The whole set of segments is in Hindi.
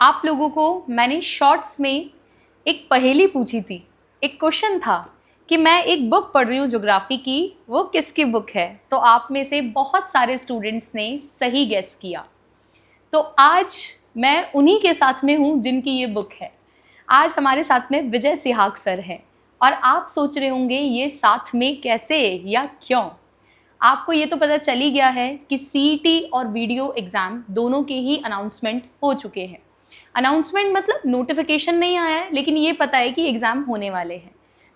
आप लोगों को मैंने शॉर्ट्स में एक पहेली पूछी थी। एक क्वेश्चन था कि मैं एक बुक पढ़ रही हूँ ज्योग्राफी की, वो किसकी बुक है? तो आप में से बहुत सारे स्टूडेंट्स ने सही गेस किया। तो आज मैं उन्हीं के साथ में हूँ जिनकी ये बुक है। आज हमारे साथ में विजय सिहाग सर हैं और आप सोच रहे होंगे ये साथ में कैसे या क्यों। आपको ये तो पता चल ही गया है कि सीईटी और वीडियो एग्ज़ाम दोनों के ही अनाउंसमेंट हो चुके हैं। अनाउंसमेंट मतलब नोटिफिकेशन नहीं आया है, लेकिन ये पता है कि एग्ज़ाम होने वाले हैं।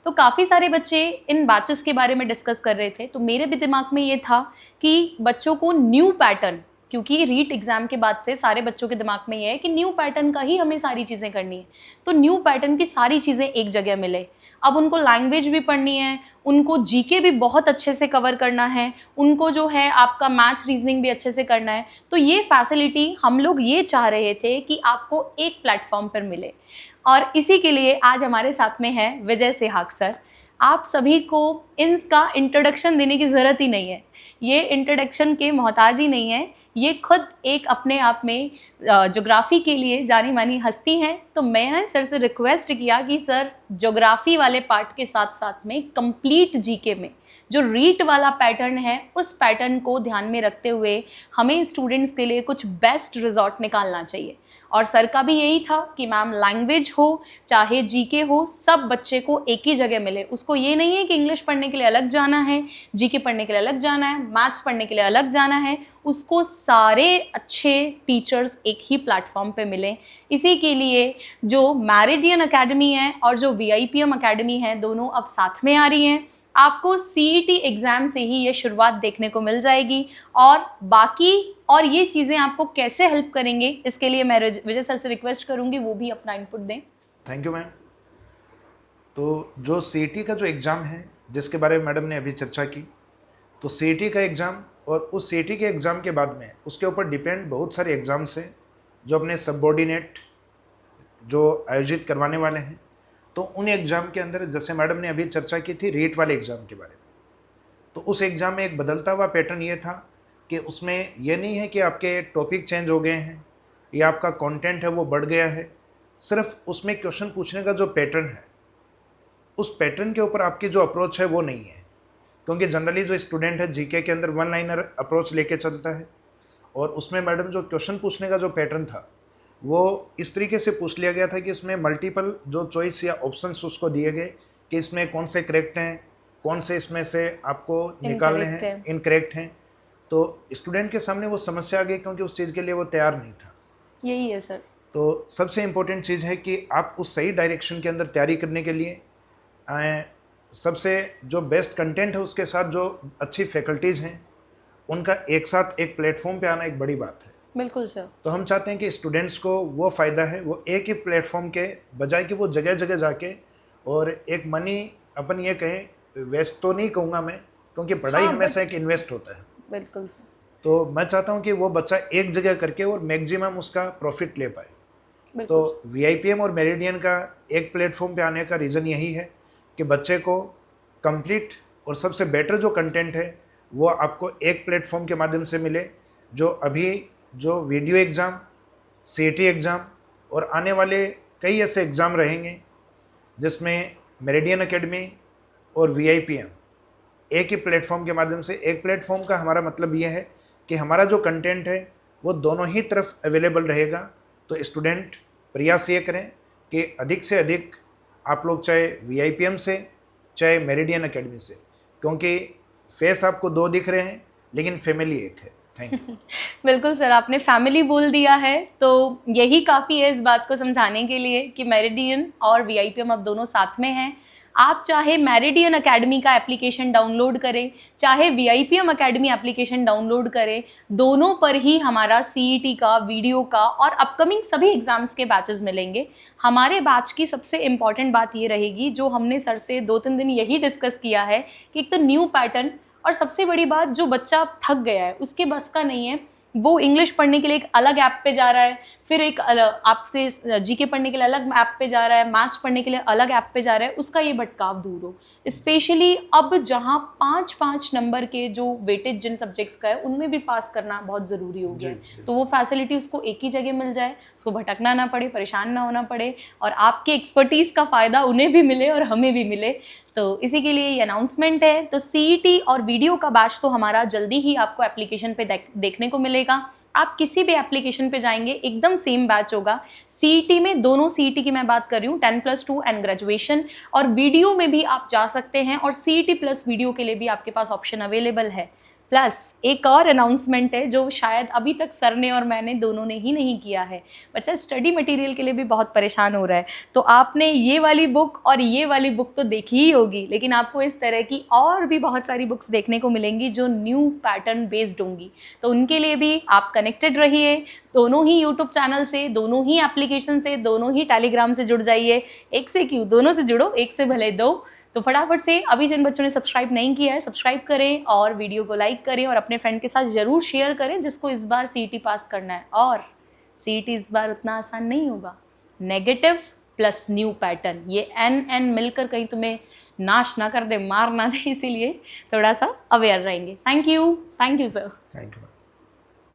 तो काफ़ी सारे बच्चे इन बैचेस के बारे में डिस्कस कर रहे थे, तो मेरे भी दिमाग में ये था कि बच्चों को न्यू पैटर्न, क्योंकि रीट एग्ज़ाम के बाद से सारे बच्चों के दिमाग में ये है कि न्यू पैटर्न का ही हमें सारी चीज़ें करनी है, तो न्यू पैटर्न की सारी चीज़ें एक जगह मिले। अब उनको लैंग्वेज भी पढ़नी है, उनको जीके भी बहुत अच्छे से कवर करना है, उनको जो है आपका मैथ्स रीजनिंग भी अच्छे से करना है। तो ये फैसिलिटी हम लोग ये चाह रहे थे कि आपको एक प्लेटफॉर्म पर मिले, और इसी के लिए आज हमारे साथ में है विजय सिहाग सर। आप सभी को इनका इंट्रोडक्शन देने की ज़रूरत ही नहीं है, ये इंट्रोडक्शन के मोहताज ही नहीं है, ये खुद एक अपने आप में ज्योग्राफी के लिए जानी मानी हस्ती हैं। तो मैंने सर से रिक्वेस्ट किया कि सर ज्योग्राफी वाले पार्ट के साथ साथ में कंप्लीट जीके में जो रीट वाला पैटर्न है, उस पैटर्न को ध्यान में रखते हुए हमें स्टूडेंट्स के लिए कुछ बेस्ट रिजॉर्ट निकालना चाहिए। और सर का भी यही था कि मैम लैंग्वेज हो चाहे जीके हो, सब बच्चे को एक ही जगह मिले। उसको ये नहीं है कि इंग्लिश पढ़ने के लिए अलग जाना है, जीके पढ़ने के लिए अलग जाना है, मैथ्स पढ़ने के लिए अलग जाना है, उसको सारे अच्छे टीचर्स एक ही प्लेटफॉर्म पे मिलें। इसी के लिए जो मेरिडियन एकेडमी है और जो वीआईपीएम एकेडमी है, दोनों अब साथ में आ रही हैं। आपको सीईटी एग्ज़ाम से ही ये शुरुआत देखने को मिल जाएगी, और बाकी और ये चीज़ें आपको कैसे हेल्प करेंगे, इसके लिए मैं विजय सर से रिक्वेस्ट करूँगी वो भी अपना इनपुट दें। Thank you ma'am. तो जो सीईटी का जो एग्ज़ाम है जिसके बारे में मैडम ने अभी चर्चा की, तो सीईटी का एग्ज़ाम और उस सीईटी के एग्ज़ाम के बाद में उसके ऊपर डिपेंड बहुत सारे एग्ज़ाम्स हैं जो अपने सबऑर्डिनेट जो आयोजित करवाने वाले हैं। तो उन एग्ज़ाम के अंदर जैसे मैडम ने अभी चर्चा की थी रीट वाले एग्ज़ाम के बारे में, तो उस एग्ज़ाम में एक बदलता हुआ पैटर्न ये था कि उसमें ये नहीं है कि आपके टॉपिक चेंज हो गए हैं या आपका कंटेंट है वो बढ़ गया है, सिर्फ उसमें क्वेश्चन पूछने का जो पैटर्न है उस पैटर्न के ऊपर आपकी जो अप्रोच है वो नहीं है। क्योंकि जनरली जो स्टूडेंट है जीके के अंदर वन लाइनर अप्रोच लेके चलता है, और उसमें मैडम जो क्वेश्चन पूछने का जो पैटर्न था वो इस तरीके से पूछ लिया गया था कि इसमें मल्टीपल जो चॉइस या ऑप्शंस उसको दिए गए कि इसमें कौन से करेक्ट हैं, कौन से इसमें से आपको निकालने हैं, इनकरेक्ट हैं। तो स्टूडेंट के सामने वो समस्या आ गई क्योंकि उस चीज़ के लिए वो तैयार नहीं था। यही है सर। तो सबसे इम्पोर्टेंट चीज़ है कि आप उस सही डायरेक्शन के अंदर तैयारी करने के लिए सबसे जो बेस्ट कंटेंट है उसके साथ जो अच्छी फैकल्टीज़ हैं उनका एक साथ एक प्लेटफॉर्म पे आना एक बड़ी बात है। बिल्कुल सर। तो हम चाहते हैं कि स्टूडेंट्स को वो फ़ायदा है, वो एक ही प्लेटफॉर्म के बजाय कि वो जगह जगह जाके और एक मनी अपन ये कहें वेस्ट तो नहीं कहूँगा मैं, क्योंकि पढ़ाई हमेशा एक इन्वेस्ट होता है। बिल्कुल सर। तो मैं चाहता हूँ कि वो बच्चा एक जगह करके और मैक्सिमम उसका प्रॉफिट ले पाए। तो वीआईपीएम और मेरिडियन का एक प्लेटफॉर्म पे आने का रीज़न यही है कि बच्चे को कंप्लीट और सबसे बेटर जो कंटेंट है वो आपको एक प्लेटफॉर्म के माध्यम से मिले। जो अभी जो वीडियो एग्ज़ाम, सीईटी एग्ज़ाम और आने वाले कई ऐसे एग्ज़ाम रहेंगे जिसमें मेरिडियन एकेडमी और वीआईपीएम एक ही प्लेटफॉर्म के माध्यम से, एक प्लेटफॉर्म का हमारा मतलब ये है कि हमारा जो कंटेंट है वो दोनों ही तरफ अवेलेबल रहेगा। तो स्टूडेंट प्रयास ये करें कि अधिक से अधिक आप लोग चाहे वीआईपीएम से चाहे मेरिडियन एकेडमी से, क्योंकि फेस आपको दो दिख रहे हैं लेकिन फैमिली एक है। Thank you. बिल्कुल सर, आपने फैमिली बोल दिया है तो यही काफ़ी है इस बात को समझाने के लिए कि मेरिडियन और वीआईपीएम अब दोनों साथ में हैं। आप चाहे मेरिडियन एकेडमी का एप्लीकेशन डाउनलोड करें, चाहे वीआईपीएम एकेडमी एप्लीकेशन डाउनलोड करें, दोनों पर ही हमारा सीईटी का, वीडियो का और अपकमिंग सभी एग्जाम्स के बैचेस मिलेंगे। हमारे बैच की सबसे इम्पॉर्टेंट बात ये रहेगी, जो हमने सर से 2-3 दिन यही डिस्कस किया है कि एक तो न्यू पैटर्न, और सबसे बड़ी बात जो बच्चा थक गया है उसके बस का नहीं है, वो इंग्लिश पढ़ने के लिए एक अलग ऐप पे जा रहा है, फिर एक आपसे जीके पढ़ने के लिए अलग ऐप पे जा रहा है, मैथ्स पढ़ने के लिए अलग ऐप पे जा रहा है, उसका ये भटकाव दूर हो। स्पेशली अब जहाँ 5-5 नंबर के जो वेटेज जिन सब्जेक्ट्स का है उनमें भी पास करना बहुत ज़रूरी हो गया है, तो वो फैसिलिटी उसको एक ही जगह मिल जाए, उसको भटकना ना पड़े, परेशान ना होना पड़े, और आपके एक्सपर्टीज़ का फ़ायदा उन्हें भी मिले और हमें भी मिले। तो इसी के लिए ये अनाउंसमेंट है। तो सीईटी और वीडियो का बैच तो हमारा जल्दी ही आपको एप्लीकेशन पे देखने को मिलेगा। आप किसी भी एप्लीकेशन पे जाएंगे एकदम सेम बैच होगा। सीईटी में दोनों सीईटी की मैं बात कर रही हूँ 10+2 एंड ग्रेजुएशन, और वीडियो में भी आप जा सकते हैं, और सीईटी प्लस वीडियो के लिए भी आपके पास ऑप्शन अवेलेबल है। प्लस एक और अनाउंसमेंट है जो शायद अभी तक सर ने और मैंने दोनों ने ही नहीं किया है। बच्चा स्टडी मटेरियल के लिए भी बहुत परेशान हो रहा है, तो आपने ये वाली बुक और ये वाली बुक तो देखी ही होगी, लेकिन आपको इस तरह की और भी बहुत सारी बुक्स देखने को मिलेंगी जो न्यू पैटर्न बेस्ड होंगी। तो उनके लिए भी आप कनेक्टेड रहिए, दोनों ही यूट्यूब चैनल से, दोनों ही एप्लीकेशन से, दोनों ही टेलीग्राम से जुड़ जाइए। एक से क्यों, दोनों से जुड़ो, एक से भले दो। तो फटाफट से अभी जिन बच्चों ने सब्सक्राइब नहीं किया है सब्सक्राइब करें, और वीडियो को लाइक करें, और अपने फ्रेंड के साथ ज़रूर शेयर करें जिसको इस बार सीईटी पास करना है। और सीईटी इस बार उतना आसान नहीं होगा, नेगेटिव प्लस न्यू पैटर्न, ये एन मिलकर कहीं तुम्हें नाश ना कर दे, मार ना दे, इसीलिए थोड़ा सा अवेयर रहेंगे। Thank you sir. Thank you.